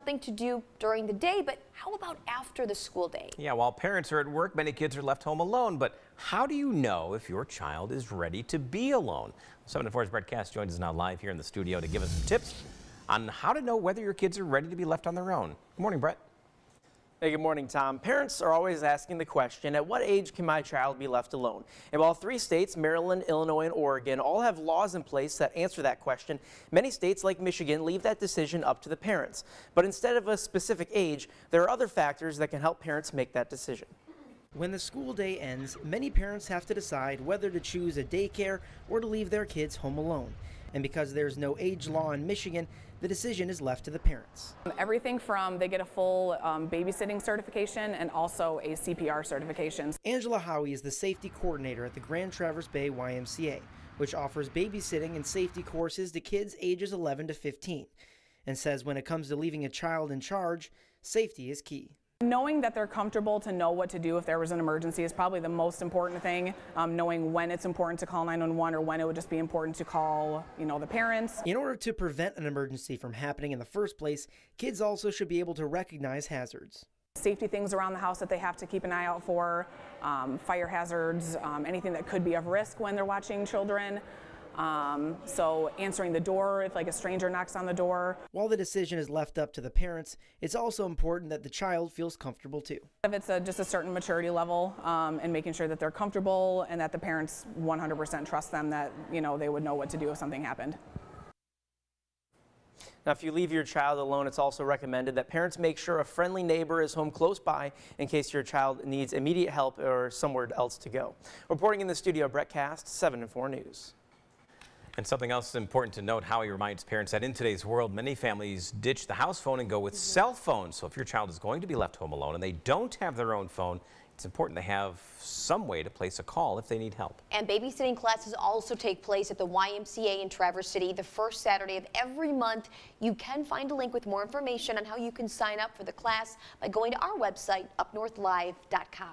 Thing to do during the day, but how about after the school day? Yeah, while parents are at work, many kids are left home alone. But how do you know if your child is ready to be alone? 7 and 4's Brett Kast joins us now live here in the studio to give us some tips on how to know whether your kids are ready to be left on their own. Good morning, Brett. Hey, good morning, Tom. Parents are always asking the question, at what age can my child be left alone? And while 3 states, Maryland, Illinois, and Oregon, all have laws in place that answer that question, many states like Michigan leave that decision up to the parents. But instead of a specific age, there are other factors that can help parents make that decision. When the school day ends, many parents have to decide whether to choose a daycare or to leave their kids home alone. And because there's no age law in Michigan, the decision is left to the parents. Everything from they get a full babysitting certification and also a CPR certification. Angela Howie is the safety coordinator at the Grand Traverse Bay YMCA, which offers babysitting and safety courses to kids ages 11 to 15, and says when it comes to leaving a child in charge, safety is key. Knowing that they're comfortable to know what to do if there was an emergency is probably the most important thing. Knowing when it's important to call 911 or when it would just be important to call, the parents. In order to prevent an emergency from happening in the first place, kids also should be able to recognize hazards. Safety things around the house that they have to keep an eye out for, fire hazards, anything that could be of risk when they're watching children. So answering the door if a stranger knocks on the door. While the decision is left up to the parents, it's also important that the child feels comfortable too. If it's just a certain maturity level and making sure that they're comfortable and that the parents 100% trust them that, they would know what to do if something happened. Now, if you leave your child alone, it's also recommended that parents make sure a friendly neighbor is home close by in case your child needs immediate help or somewhere else to go. Reporting in the studio, Brett Kast, 7 and 4 News. And something else important to note, Howie reminds parents that in today's world, many families ditch the house phone and go with cell phones. So if your child is going to be left home alone and they don't have their own phone, it's important to have some way to place a call if they need help. And babysitting classes also take place at the YMCA in Traverse City the first Saturday of every month. You can find a link with more information on how you can sign up for the class by going to our website, upnorthlive.com.